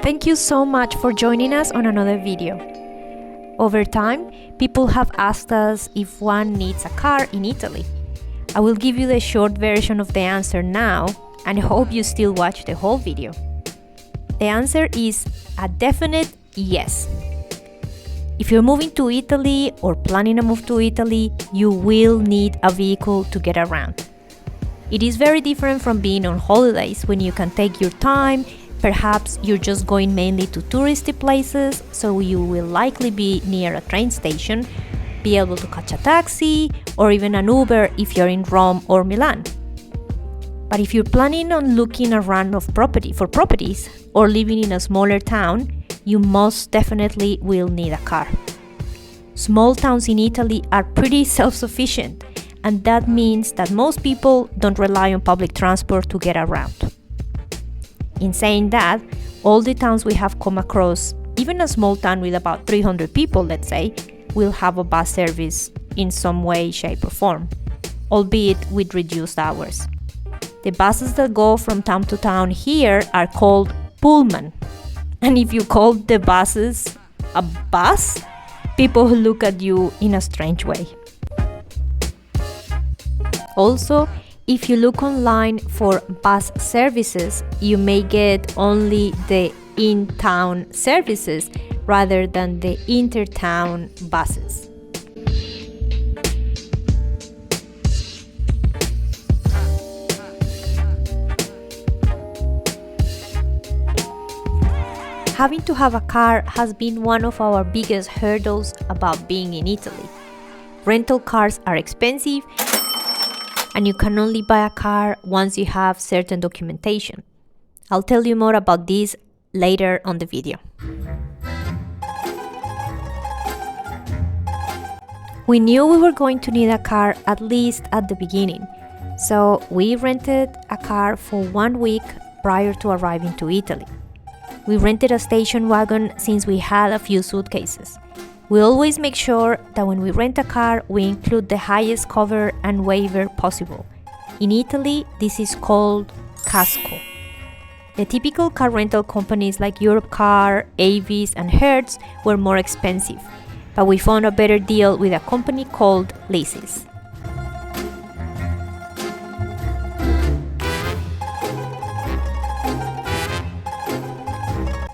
Thank you so much for joining us on another video. Over time, people have asked us if one needs a car in Italy. I will give you the short version of the answer now and hope you still watch the whole video. The answer is a definite yes. If you're moving to Italy or planning a move to Italy, you will need a vehicle to get around. It is very different from being on holidays when you can take your time. Perhaps you're just going mainly to touristy places, so you will likely be near a train station, be able to catch a taxi, or even an Uber if you're in Rome or Milan. But if you're planning on looking around for properties or living in a smaller town, you most definitely will need a car. Small towns in Italy are pretty self-sufficient, and that means that most people don't rely on public transport to get around. In saying that, all the towns we have come across, even a small town with about 300 people, let's say, will have a bus service in some way, shape or form, albeit with reduced hours. The buses that go from town to town here are called pullman. And if you call the buses a bus, people look at you in a strange way. Also, if you look online for bus services, you may get only the in-town services rather than the inter-town buses. Having to have a car has been one of our biggest hurdles about being in Italy. Rental cars are expensive, and you can only buy a car once you have certain documentation. I'll tell you more about this later on the video. We knew we were going to need a car at least at the beginning, so we rented a car for 1 week prior to arriving to Italy. We rented a station wagon since we had a few suitcases. We always make sure that when we rent a car, we include the highest cover and waiver possible. In Italy, this is called casco. The typical car rental companies like Europcar, Avis, and Hertz were more expensive, but we found a better deal with a company called Molise.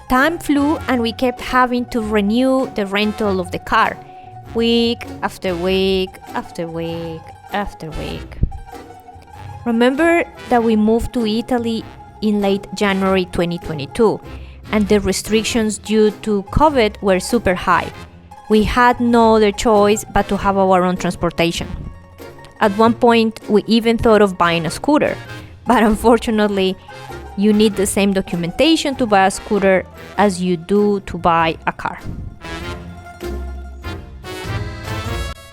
Time flew and we kept having to renew the rental of the car, week after week after week after week. Remember that we moved to Italy in late January 2022, and the restrictions due to COVID were super high. We had no other choice but to have our own transportation. At one point, we even thought of buying a scooter, but unfortunately, you need the same documentation to buy a scooter as you do to buy a car.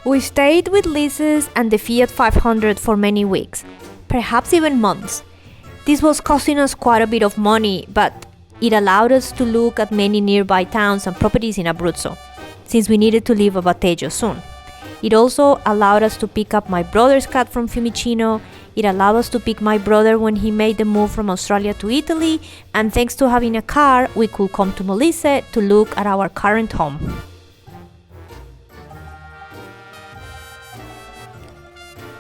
We stayed with leases and the Fiat 500 for many weeks, perhaps even months. This was costing us quite a bit of money, but it allowed us to look at many nearby towns and properties in Abruzzo, since we needed to leave Abatejo soon. It also allowed us to pick up my brother's cat from Fiumicino. It allowed us to pick my brother when he made the move from Australia to Italy, and thanks to having a car, we could come to Molise to look at our current home.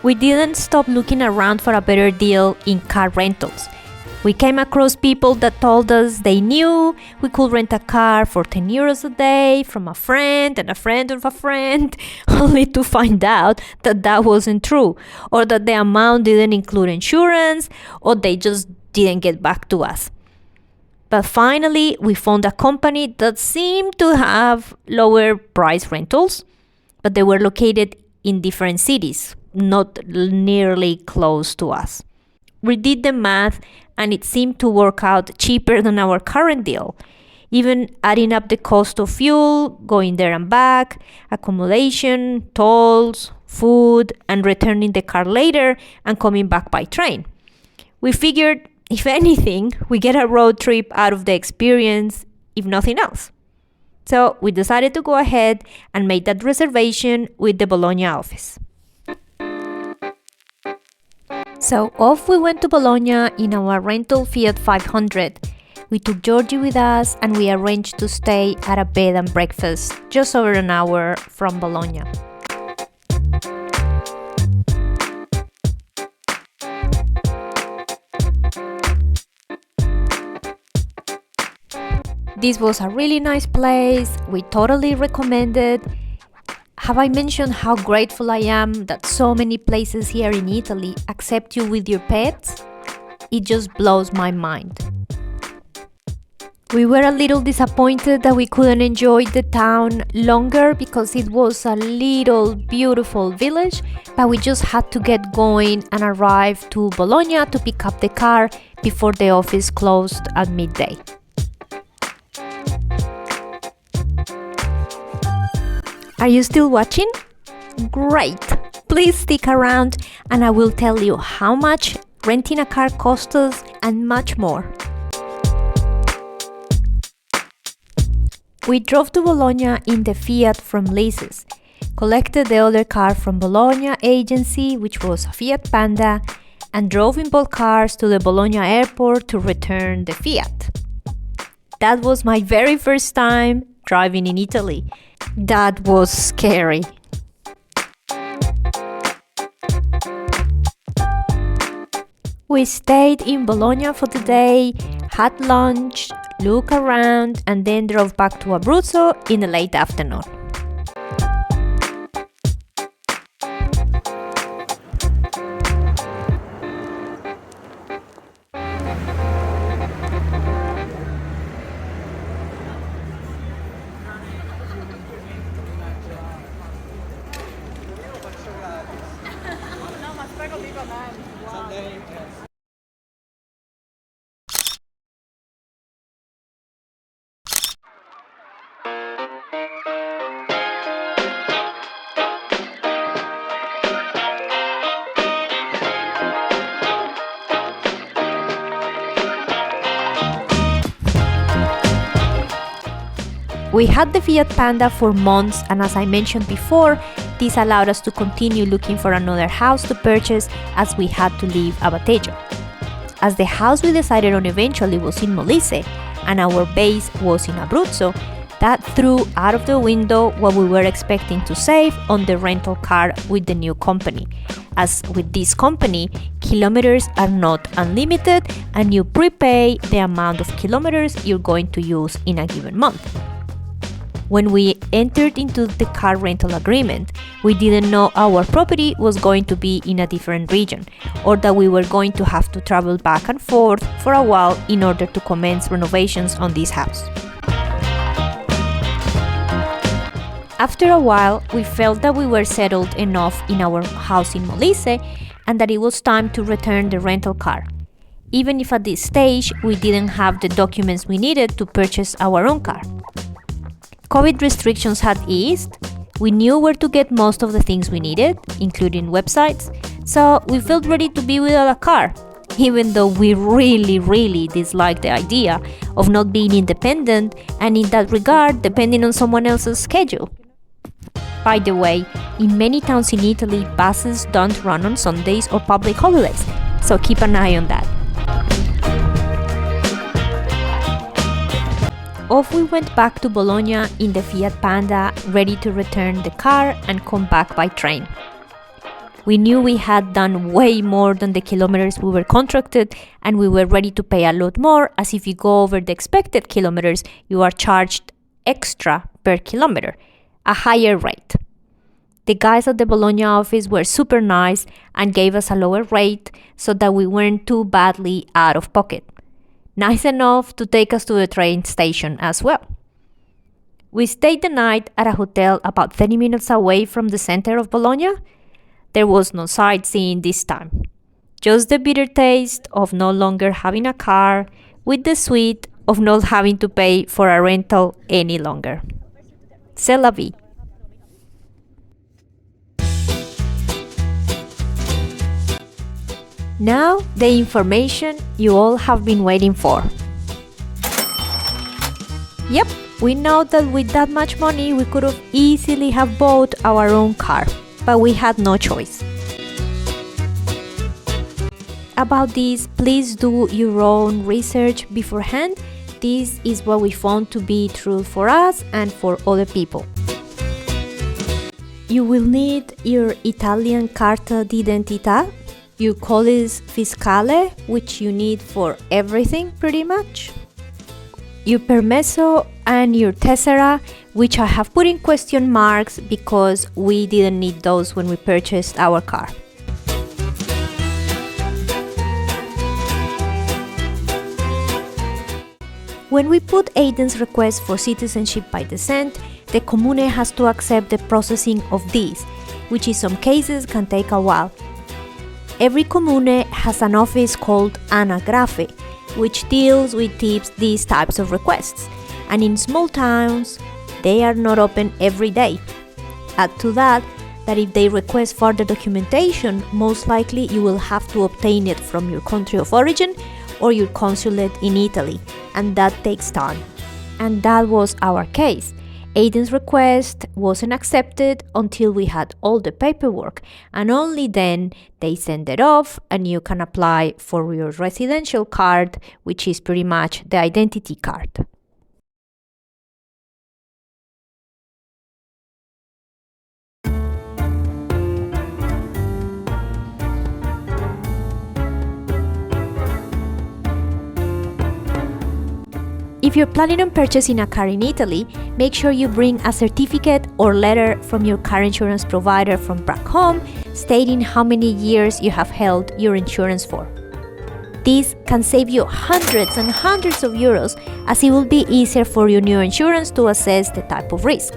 We didn't stop looking around for a better deal in car rentals. We came across people that told us they knew we could rent a car for 10 euros a day from a friend and a friend of a friend, only to find out that that wasn't true, or that the amount didn't include insurance, or they just didn't get back to us. But finally, we found a company that seemed to have lower price rentals, but they were located in different cities, not nearly close to us. We did the math and it seemed to work out cheaper than our current deal, even adding up the cost of fuel, going there and back, accommodation, tolls, food, and returning the car later and coming back by train. We figured, if anything, we get a road trip out of the experience, if nothing else. So we decided to go ahead and make that reservation with the Bologna office. So off we went to Bologna in our rental Fiat 500, We took Georgie with us and we arranged to stay at a bed and breakfast just over an hour from Bologna. This was a really nice place. We totally recommend it. Have I mentioned how grateful I am that so many places here in Italy accept you with your pets? It just blows my mind. We were a little disappointed that we couldn't enjoy the town longer because it was a little beautiful village, but we just had to get going and arrive to Bologna to pick up the car before the office closed at midday. Are you still watching? Great! Please stick around and I will tell you how much renting a car costs us and much more. We drove to Bologna in the Fiat from Molise, collected the other car from Bologna agency, which was a Fiat Panda, and drove in both cars to the Bologna airport to return the Fiat. That was my very first time driving in Italy. That was scary. We stayed in Bologna for the day, had lunch, looked around, and then drove back to Abruzzo in the late afternoon. We had the Fiat Panda for months, and as I mentioned before, this allowed us to continue looking for another house to purchase as we had to leave Abatejo. As the house we decided on eventually was in Molise and our base was in Abruzzo, that threw out of the window what we were expecting to save on the rental car with the new company. As with this company, kilometers are not unlimited and you prepay the amount of kilometers you're going to use in a given month. When we entered into the car rental agreement, we didn't know our property was going to be in a different region, or that we were going to have to travel back and forth for a while in order to commence renovations on this house. After a while, we felt that we were settled enough in our house in Molise and that it was time to return the rental car, even if at this stage we didn't have the documents we needed to purchase our own car. COVID restrictions had eased, we knew where to get most of the things we needed, including websites, so we felt ready to be without a car, even though we really disliked the idea of not being independent and in that regard depending on someone else's schedule. By the way, in many towns in Italy, buses don't run on Sundays or public holidays, so keep an eye on that. Off we went back to Bologna in the Fiat Panda, ready to return the car and come back by train. We knew we had done way more than the kilometers we were contracted, and we were ready to pay a lot more, as if you go over the expected kilometers, you are charged extra per kilometer, a higher rate. The guys at the Bologna office were super nice and gave us a lower rate so that we weren't too badly out of pocket. Nice enough to take us to the train station as well. We stayed the night at a hotel about 30 minutes away from the center of Bologna. There was no sightseeing this time, just the bitter taste of no longer having a car, with the sweet of not having to pay for a rental any longer. C'est la vie. Now, the information you all have been waiting for. Yep, we know that with that much money we could have easily have bought our own car, but we had no choice. About this, please do your own research beforehand this is what we found to be true for us and for other people. You will need your Italian carta d'identità, your codice fiscale, which you need for everything pretty much, your permesso and your tessera, which I have put in question marks because we didn't need those when we purchased our car. When we put Aiden's request for citizenship by descent, the Comune has to accept the processing of these, which in some cases can take a while. Every Comune has an office called Anagrafe, which deals with these types of requests, and in small towns, they are not open every day. Add to that if they request further documentation, most likely you will have to obtain it from your country of origin or your consulate in Italy, and that takes time. And that was our case. Aiden's request wasn't accepted until we had all the paperwork, and only then they send it off and you can apply for your residential card, which is pretty much the identity card. If you're planning on purchasing a car in Italy, make sure you bring a certificate or letter from your car insurance provider from back home stating how many years you have held your insurance for. This can save you hundreds and hundreds of euros, as it will be easier for your new insurance to assess the type of risk.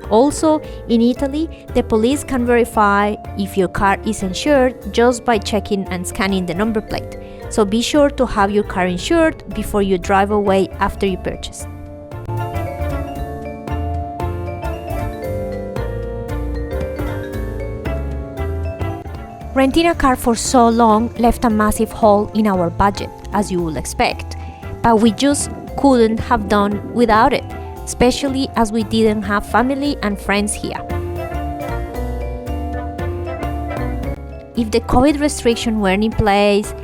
Also, in Italy, the police can verify if your car is insured just by checking and scanning the number plate. So be sure to have your car insured before you drive away after you purchase. Renting a car for so long left a massive hole in our budget, as you would expect, but we just couldn't have done without it, especially as we didn't have family and friends here. If the COVID restrictions weren't in place,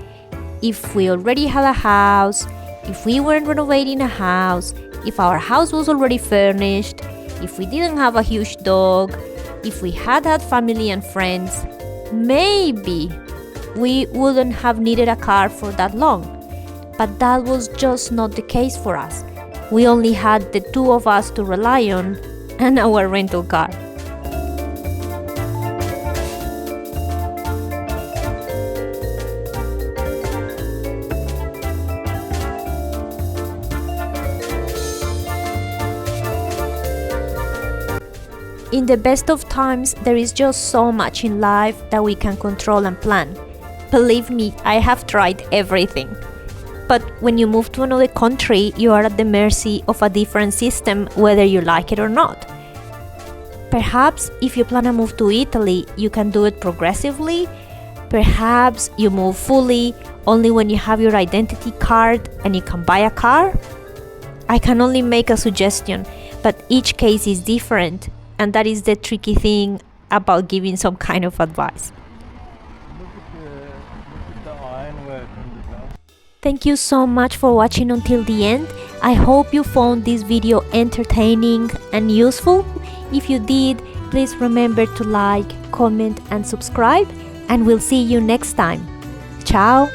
if we already had a house, if we weren't renovating a house, if our house was already furnished, if we didn't have a huge dog, if we had family and friends, maybe we wouldn't have needed a car for that long. But that was just not the case for us. We only had the two of us to rely on and our rental car. In the best of times, there is just so much in life that we can control and plan. Believe me, I have tried everything. But when you move to another country, you are at the mercy of a different system, whether you like it or not. Perhaps if you plan to move to Italy, you can do it progressively. Perhaps you move fully only when you have your identity card and you can buy a car. I can only make a suggestion, but each case is different. And that is the tricky thing about giving some kind of advice. Thank you so much for watching until the end. I hope you found this video entertaining and useful. If you did, please remember to like, comment and subscribe, and we'll see you next time. Ciao!